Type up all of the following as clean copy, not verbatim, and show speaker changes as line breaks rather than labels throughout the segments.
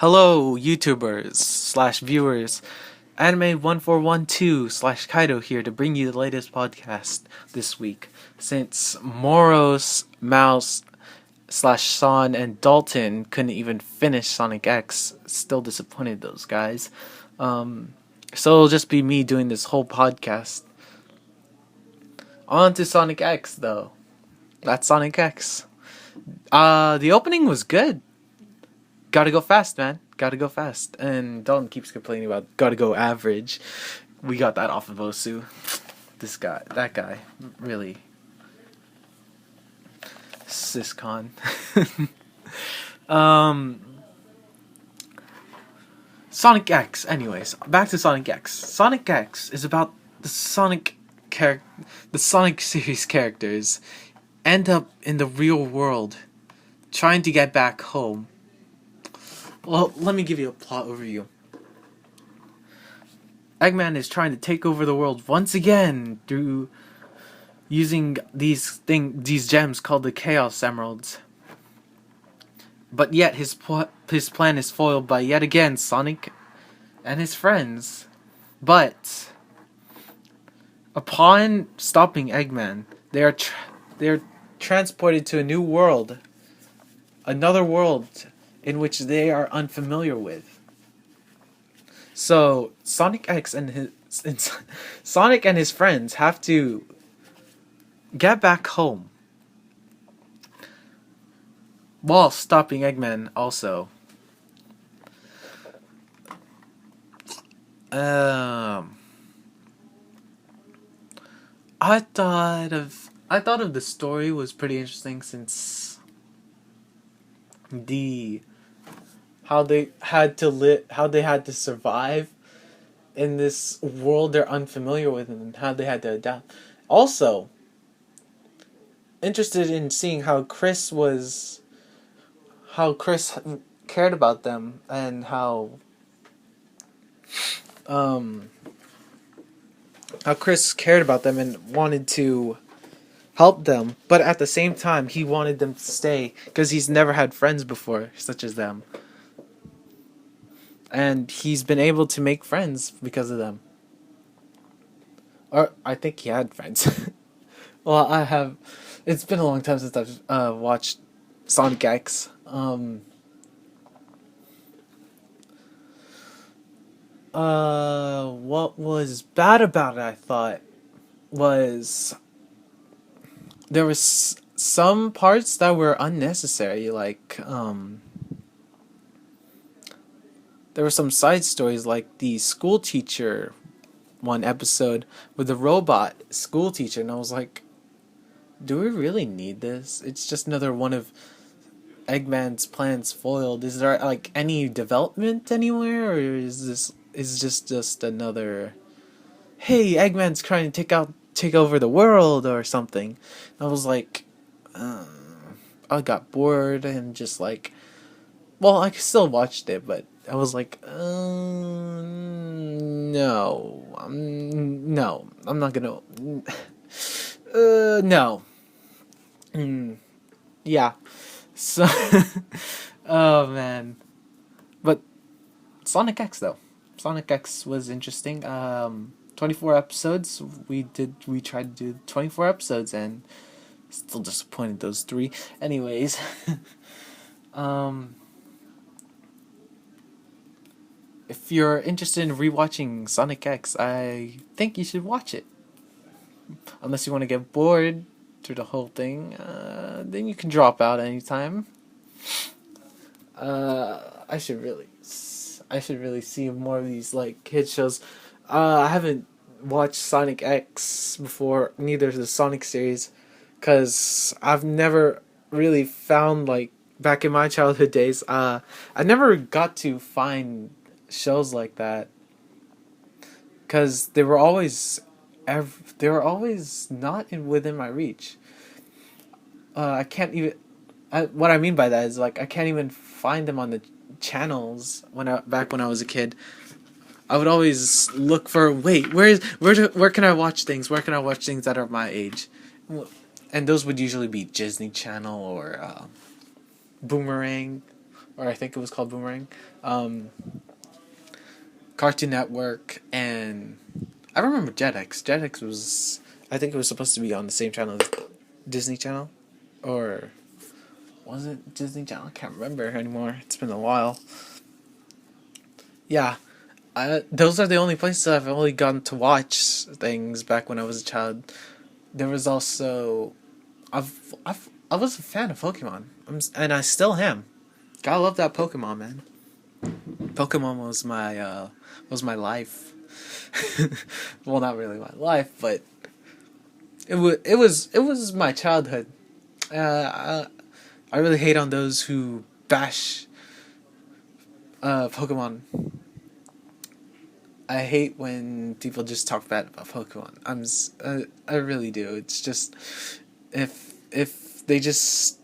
Hello, YouTubers slash viewers. Anime1412 slash Kaito here to bring you the latest podcast this week. Since Moros, Mouse slash Son, and Dalton couldn't even finish Sonic X, still disappointed those guys. So it'll just be me doing this whole podcast. On to Sonic X though. That's Sonic X. The opening was good. Gotta go fast, man. Gotta go fast. And Dalton keeps complaining about gotta go average. We got that off of Osu. That guy, really. Syscon. Sonic X. Anyways, back to Sonic X. Sonic X is about the Sonic series characters end up in the real world, trying to get back home. Well, let me give you a plot overview. Eggman is trying to take over the world once again through using these gems called the Chaos Emeralds. But yet his plan is foiled by yet again Sonic and his friends. But upon stopping Eggman, they are transported to a new world, another world in which they are unfamiliar with. So Sonic and his friends have to get back home while stopping Eggman also. I thought of the story was pretty interesting since how they had to survive in this world they're unfamiliar with and how they had to adapt. Also, interested in seeing how Chris cared about them and how Chris cared about them and wanted to help them, but at the same time he wanted them to stay because he's never had friends before such as them. And he's been able to make friends because of them. Or, I think he had friends. Well, I have. It's been a long time since I've watched Sonic X. What was bad about it, I thought, was there was some parts that were unnecessary, like, there were some side stories, like the school teacher one episode with the robot school teacher, and I was like, do we really need this? It's just another one of Eggman's plans foiled. Is there, like, any development anywhere, or is just another, hey, Eggman's trying to take over the world or something? And I was like, I got bored and just like, well, I still watched it, but I was like, no, I'm not gonna, no, yeah, so, oh man, but Sonic X though, Sonic X was interesting. 24 episodes. We tried to do 24 episodes and still disappointed those 3. Anyways, if you're interested in rewatching Sonic X, I think you should watch it. Unless you want to get bored through the whole thing, then you can drop out anytime. I should really see more of these like kid shows. I haven't watched Sonic X before, neither the Sonic series, because I've never really found, like, back in my childhood days, I never got to find shows like that, because they were always not within my reach. I can't even. What I mean by that is, like, I can't even find them on the channels back when I was a kid. I would always look for, where can I watch things? Where can I watch things that are my age? And those would usually be Disney Channel or Boomerang or I think it was called Boomerang. Um, Cartoon Network, and I remember Jetix. Jetix was, I think it was supposed to be on the same channel as Disney Channel, or was it Disney Channel? I can't remember anymore. It's been a while. Yeah, those are the only places I've only gotten to watch things back when I was a child. There was also, I was a fan of Pokemon, and I still am. Gotta love that Pokemon, man. Pokemon was my life. Well, not really my life, but it was my childhood. I really hate on those who bash Pokemon. I hate when people just talk bad about Pokemon. I really do. It's just, if they just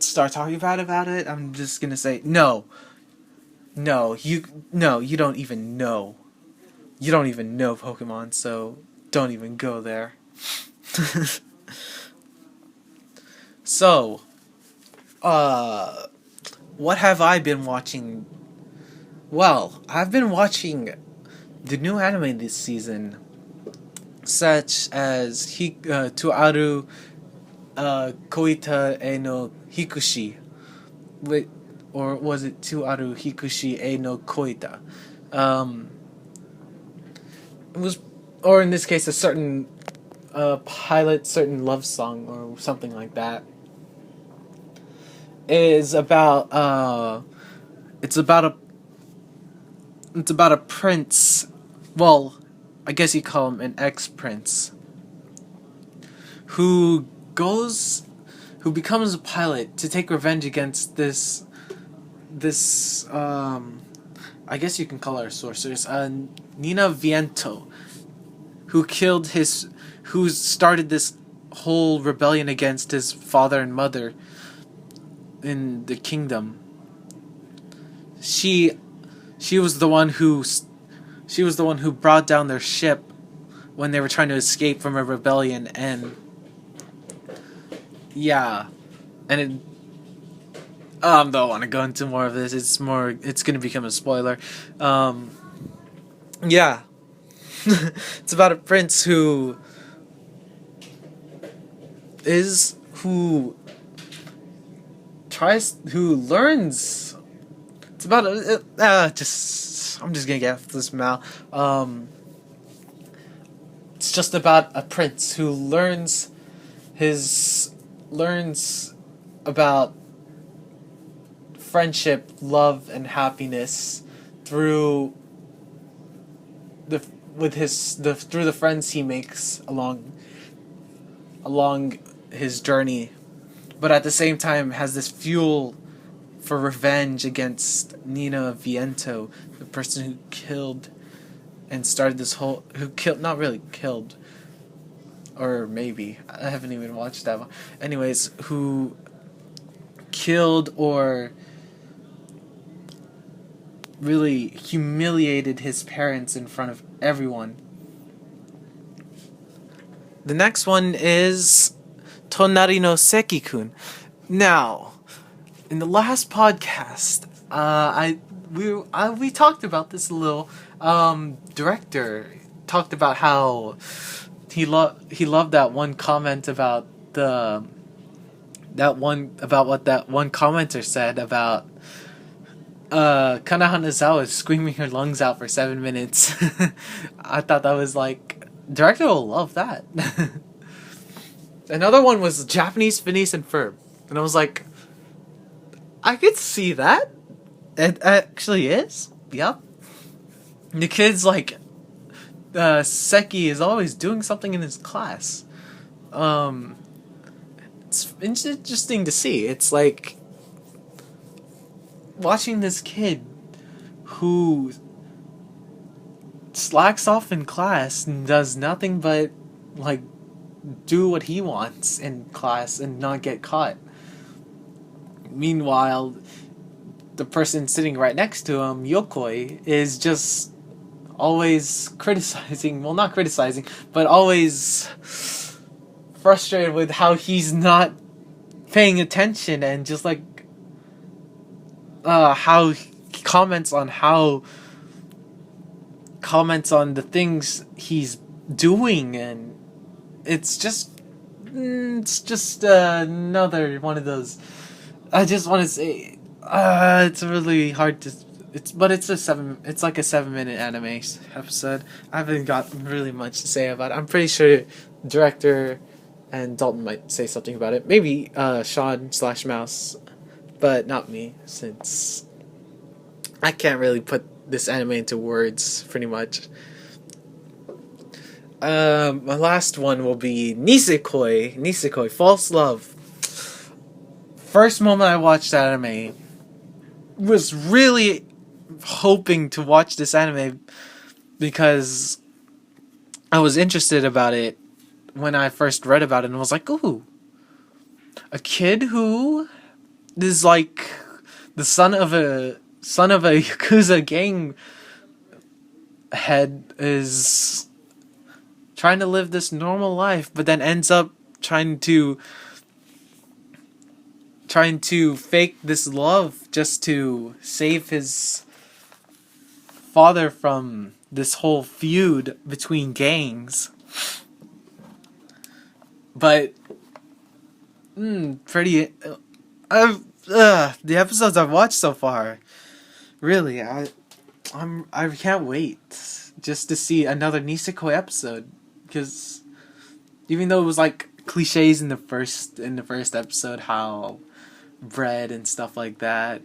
start talking bad about it, I'm just gonna say no. No, you don't even know. You don't even know Pokemon, so don't even go there. So, what have I been watching? Well, I've been watching the new anime this season, such as Tuaru Koita e no Hikushi, wait, or was it Tuaru Hikushi e no Koita? It was, or in this case, a certain pilot, certain love song, or something like that. Is about it's about a prince. Well, I guess you call him an ex-prince who becomes a pilot to take revenge against this I guess you can call her a sorceress, Nina Viento, who started this whole rebellion against his father and mother in the kingdom. She was the one who brought down their ship when they were trying to escape from a rebellion, and yeah, and it, don't want to go into more of this. It's going to become a spoiler. Yeah. It's about a prince who learns. It's about I'm just gonna get off this now. It's just about a prince who learns about friendship, love, and happiness through through the friends he makes along his journey, but at the same time has this fuel for revenge against Nina Viento, the person who killed and started this whole, not really killed, or maybe, I haven't even watched that one. Anyways, who killed or really humiliated his parents in front of everyone. The next one is Tonari no Seki-kun. Now, in the last podcast, we talked about this a little. Director talked about how he loved that one comment about what that one commenter said about Kana Hanazawa screaming her lungs out for 7 minutes. I thought that was like, director will love that. Another one was Japanese Phineas and Ferb, and I was like, I could see that. It actually is. Yep. The kid's like, Seki is always doing something in his class. It's interesting to see. It's like watching this kid who slacks off in class and does nothing but like do what he wants in class and not get caught. Meanwhile, the person sitting right next to him, Yokoi, is just always criticizing, well, not criticizing, but always frustrated with how he's not paying attention and just like how he comments on the things he's doing, and it's just another one of those. I just want to say, it's really hard to. It's like a 7 minute anime episode. I haven't got really much to say about it. I'm pretty sure director and Dalton might say something about it. Maybe Sean/Mouse, but not me, since I can't really put this anime into words. Pretty much. My last one will be Nisekoi. Nisekoi, False Love. First moment I watched anime, was really hoping to watch this anime because I was interested about it when I first read about it and was like, ooh, a kid who is like the son of a Yakuza gang head is trying to live this normal life, but then ends up trying to fake this love just to save his father from this whole feud between gangs. But pretty the episodes I've watched so far, really, I can't wait just to see another Nisekoi episode, because even though it was like cliches in the first episode, how bread and stuff like that,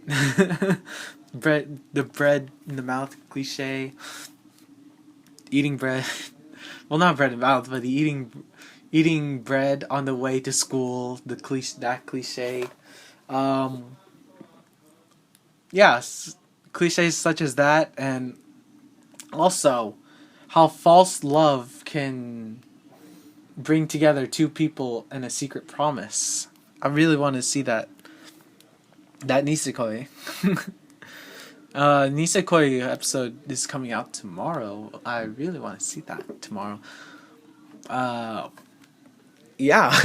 the bread in the mouth cliche, eating bread, well, not bread in the mouth, but the eating bread on the way to school, that cliche, cliches such as that, and also how false love can bring together two people and a secret promise. I really want to see that Nisekoi. Nisekoi episode is coming out tomorrow. I really want to see that tomorrow. Yeah.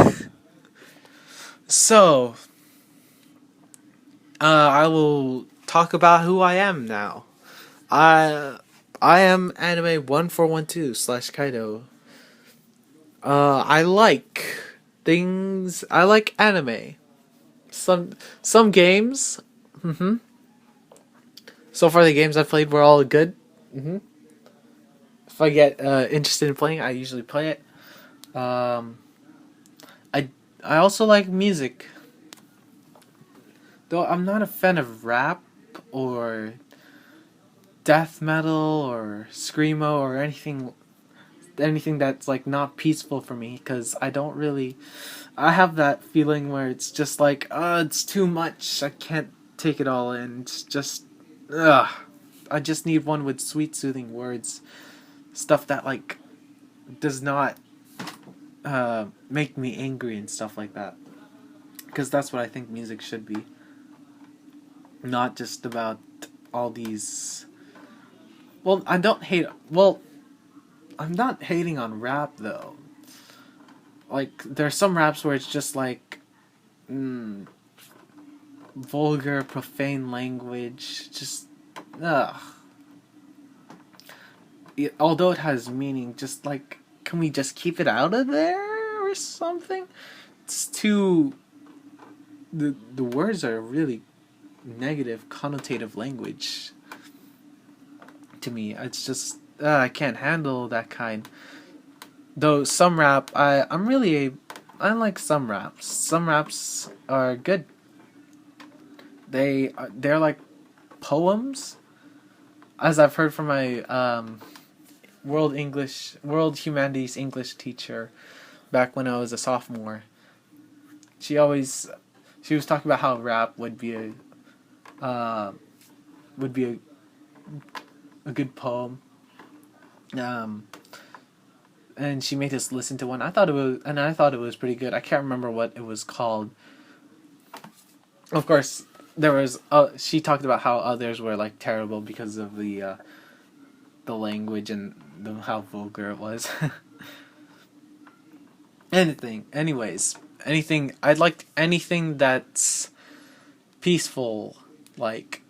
So, I will talk about who I am now. I am anime 1412/Kaito. I like things. I like anime. Some games. So far, the games I've played were all good. If I get interested in playing, I usually play it. I also like music. Though I'm not a fan of rap or death metal or screamo or anything that's like not peaceful for me, because I have that feeling where it's just like, it's too much, I can't take it all in, it's just I just need one with sweet soothing words, stuff that like does not make me angry and stuff like that, because that's what I think music should be, not just about all these. I'm not hating on rap, though. Like, there's some raps where it's just like vulgar, profane language, just although it has meaning, just like, can we just keep it out of there or something? It's too. The words are really negative, connotative language to me. It's just I can't handle that kind. Though some rap, I like some raps. Some raps are good. They're like poems, as I've heard from my world humanities English teacher back when I was a sophomore. She was talking about how rap would be a good poem. And she made us listen to one. I thought it was pretty good. I can't remember what it was called. Of course, there was. She talked about how others were like terrible because of the language and how vulgar it was. Anything. I'd like anything that's peaceful, like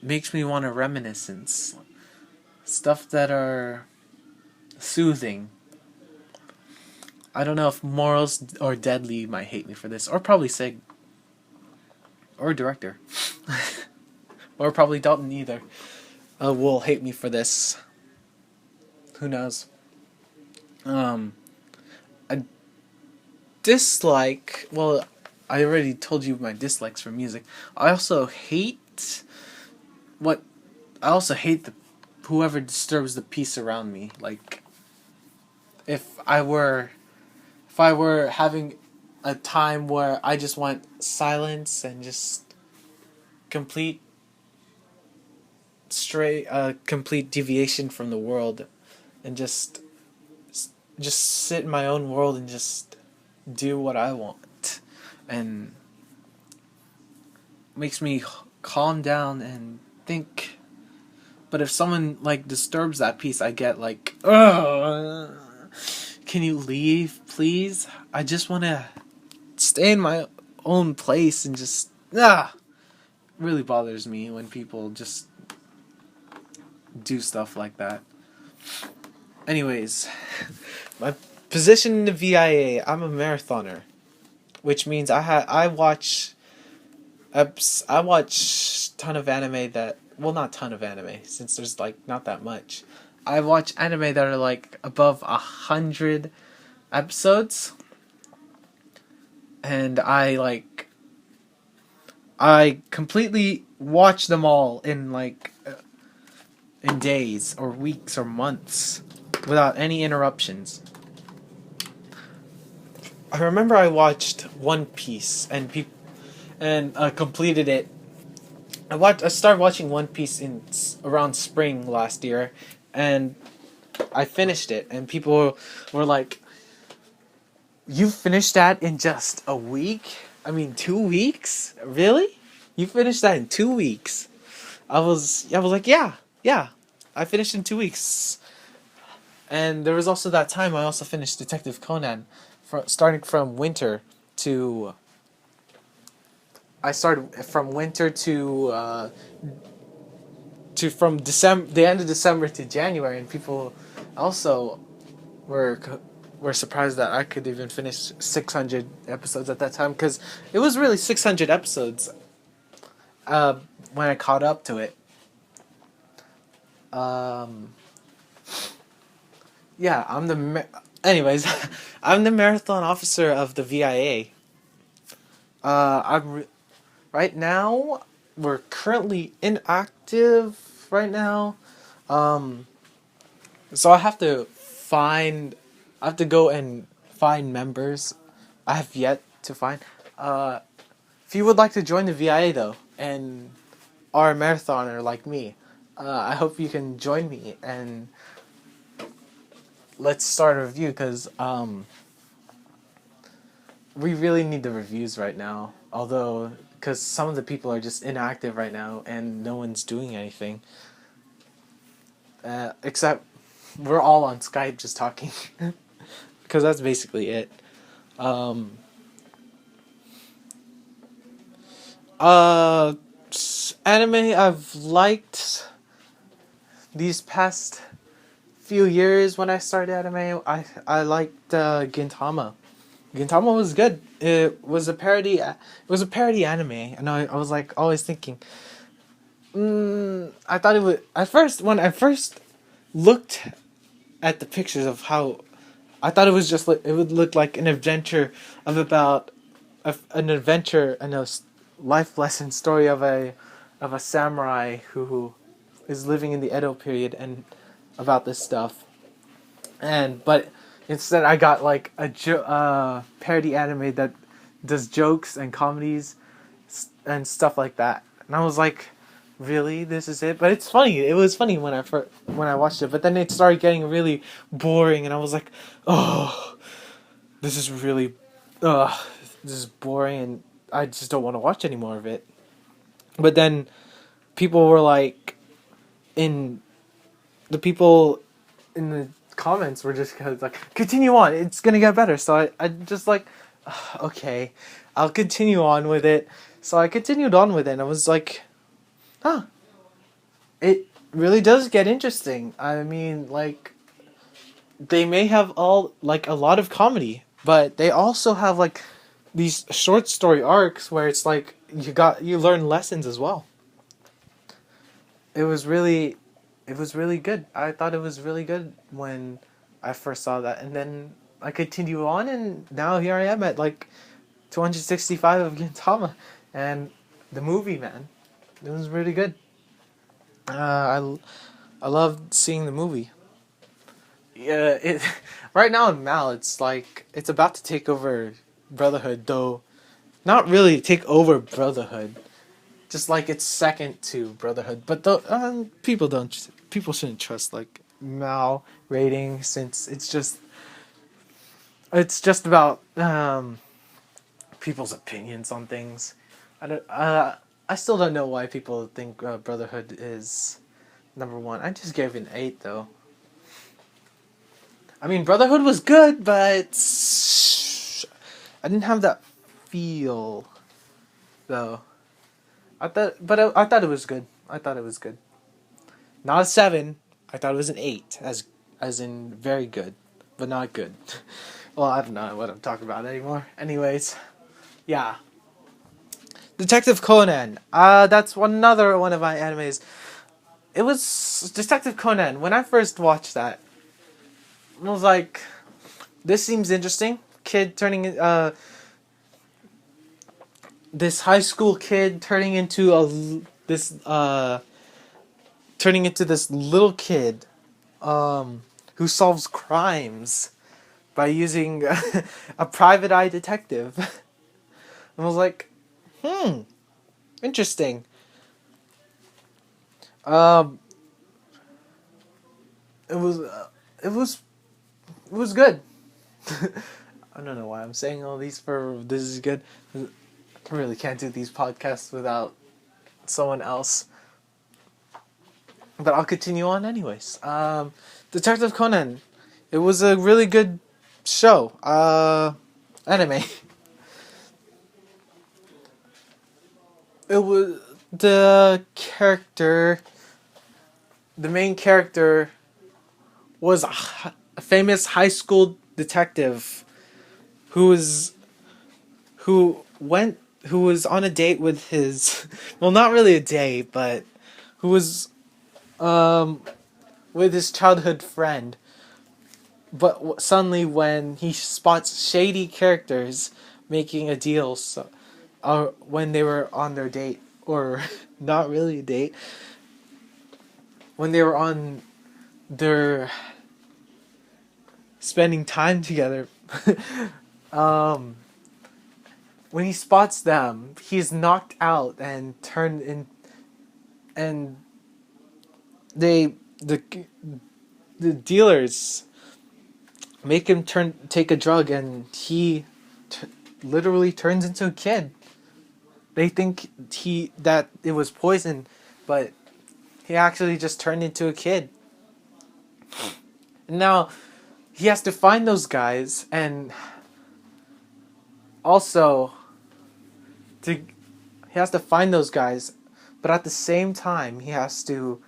makes me want to reminiscence. Stuff that are soothing. I don't know if Morals or Deadly might hate me for this, or probably Sig, or director, or probably Dalton either. Will hate me for this. Who knows? Um, a dislike. Well, I already told you my dislikes for music. I also hate what. I also hate the whoever disturbs the peace around me. Like, if I were having a time where I just want silence and just complete complete deviation from the world, and just sit in my own world and just do what I want, and makes me calm down and think. But if someone like disturbs that peace, I get like, ugh, can you leave, please? I just want to stay in my own place and just really bothers me when people just do stuff like that. Anyways, my position in the VIA, I'm a marathoner, which means I watch ton of anime that, well, not ton of anime since there's like not that much. I watch anime that are like above 100 episodes, and I completely watch them all in days or weeks or months without any interruptions. I remember I watched One Piece and completed it. I started watching One Piece in around spring last year, and I finished it. And people were like, "You finished that in just a week? I mean, 2 weeks? Really? You finished that in 2 weeks?" I was like, yeah. I finished in 2 weeks. And there was also that time I also finished Detective Conan, starting from winter to. I started from winter to from December, the end of December to January, and people also were were surprised that I could even finish 600 episodes at that time, because it was really 600 episodes when I caught up to it. Yeah, anyways, I'm the marathon officer of the VIA. Right now, we're currently inactive right now. So I have to go and find members. I have yet to find. If you would like to join the VIA though, and are a marathoner like me, I hope you can join me and let's start a review, because we really need the reviews right now. Although, because some of the people are just inactive right now and no one's doing anything. Except we're all on Skype just talking. Because that's basically it. Um, uh, Anime I've liked these past few years. When I started anime, I liked Gintama. Gintama was good. It was a parody. It was a parody anime, and I was like always thinking. I thought it would at first when I first looked at the pictures of how. I thought it was just like it would look like an adventure of about an adventure and life lesson story of a samurai who is living in the Edo period and about this stuff. But instead I got like a parody anime that does jokes and comedies and stuff like that. And I was like, really, this is it? But it's funny. It was funny when I watched it, but then it started getting really boring, and I was like, oh, this is really, this is boring, and I just don't want to watch any more of it. But then people were like, in the people in the comments were just kind of like, continue on, it's gonna get better. So I just like, okay, I'll continue on with it. So I continued on with it, and I was like, huh, it really does get interesting. I mean, like, they may have all like a lot of comedy, but they also have like these short story arcs where it's like you learn lessons as well. It was really it was really good. I thought it was really good when I first saw that, and then I continue on, and now here I am at like 265 of Gintama, and the movie, man, it was really good. I loved seeing the movie. Yeah, it right now in Mal, it's like it's about to take over Brotherhood, though not really take over Brotherhood, just like it's second to Brotherhood. But people shouldn't trust like Mal rating since it's just about people's opinions on things. I still don't know why people think Brotherhood is number one. I just gave it an 8 though. I mean, Brotherhood was good, but I didn't have that feel though. I thought it was good. I thought it was good. Not a 7. I thought it was an 8, as in very good, but not good. Well, I don't know what I'm talking about anymore. Anyways, yeah. Detective Conan. That's another one of my animes. It was Detective Conan. When I first watched that, I was like, this seems interesting. Kid turning this high school kid turning into this little kid who solves crimes by using a private eye detective. And I was like, interesting. Um, it was it was it was good. I don't know why I'm saying all these for this is good. I really can't do these podcasts without someone else. But I'll continue on anyways. Detective Conan. It was a really good show. Anime. It was the main character was a famous high school detective who was who was on a date with his well, not really a date, but who was um with his childhood friend. But suddenly, when he spots shady characters making a deal, when they were on their date, or not really a date, when they were on their spending time together, um, when he spots them, he's knocked out and turned in, and they the dealers make him take a drug, and he literally turns into a kid. They think that it was poison, but he actually just turned into a kid. And now he has to find those guys, and also he has to find those guys, but at the same time he has to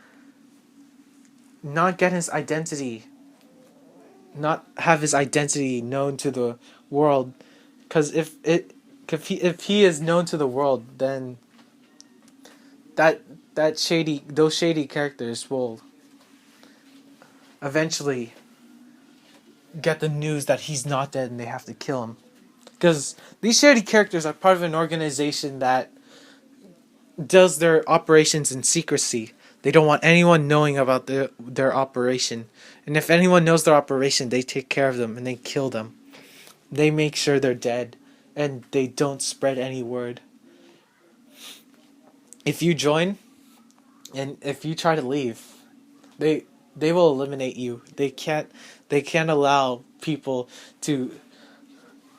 not get his identity, not have his identity known to the world, because if he is known to the world, then those shady characters will eventually get the news that he's not dead, and they have to kill him. Because these shady characters are part of an organization that does their operations in secrecy. They don't want anyone knowing about their operation. And if anyone knows their operation, they take care of them and they kill them. They make sure they're dead, and they don't spread any word. If you join, and if you try to leave, they will eliminate you. They can't allow people to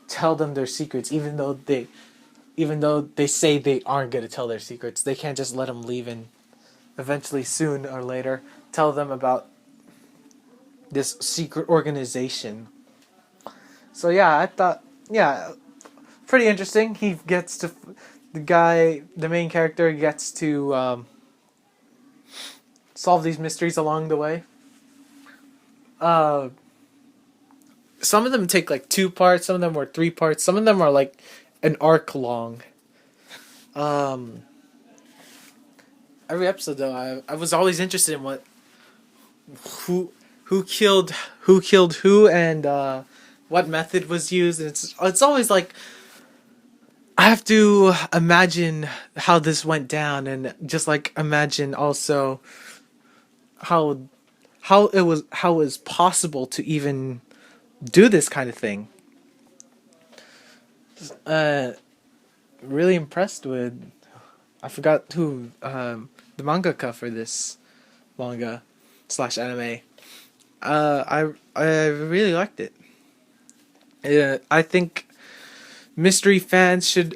tell them their secrets, even though they say they aren't going to tell their secrets. They can't just let them leave and eventually, soon or later, tell them about this secret organization. So yeah, I thought, yeah, pretty interesting. The main character gets to solve these mysteries along the way. Uh, some of them take like 2 parts, some of them were 3 parts, some of them are like an arc long. Um, every episode though, I was always interested in who who killed who and what method was used. And it's always like I have to imagine how this went down, and just like imagine also how how it was possible to even do this kind of thing. Uh, really impressed with. I forgot who the mangaka for this manga slash anime. I really liked it. I think mystery fans should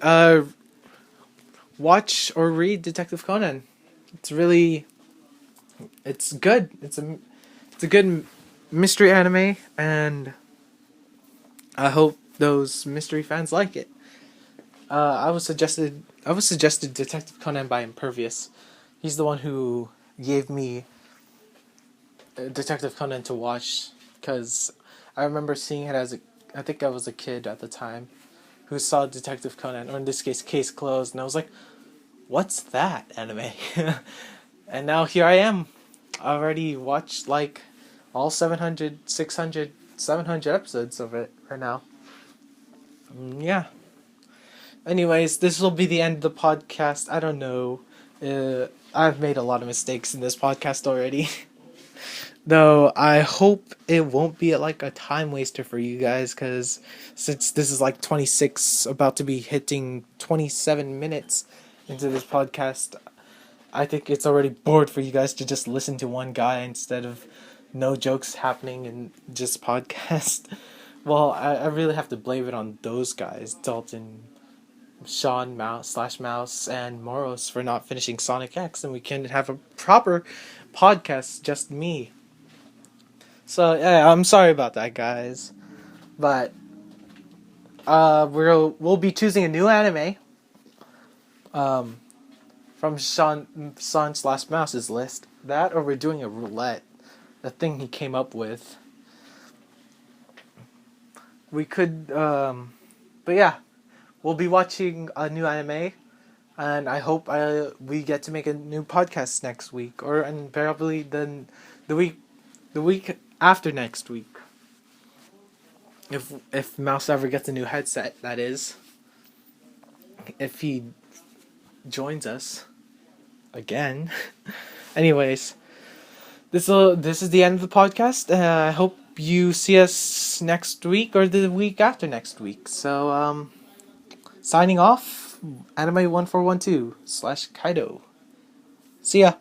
watch or read Detective Conan. It's really it's good. It's a good mystery anime, and I hope those mystery fans like it. I was suggested Detective Conan by Impervious. He's the one who gave me Detective Conan to watch, because I remember seeing it I think I was a kid at the time who saw Detective Conan, or in this case Case Closed, and I was like, what's that anime? And now here I am. I already watched like all 700, 600, 700 episodes of it right now. Yeah. Anyways, this will be the end of the podcast. I don't know. I've made a lot of mistakes in this podcast already. Though I hope it won't be like a time waster for you guys, because since this is like 26, about to be hitting 27 minutes into this podcast, I think it's already bored for you guys to just listen to one guy instead of no jokes happening and just podcast. Well, I really have to blame it on those guys, Dalton, Sean, Mouse, and Moros, for not finishing Sonic X, and we can have a proper podcast, just me. So yeah, I'm sorry about that, guys. But we'll be choosing a new anime from Son slash Mouse's list. That, or we're doing a roulette, the thing he came up with. We could but yeah, we'll be watching a new anime, and I hope we get to make a new podcast next week, and probably then the week after next week. If Mouse ever gets a new headset, that is. If he joins us again. Anyways, this is the end of the podcast. I hope you see us next week or the week after next week. So signing off, anime 1412 / Kaito. See ya.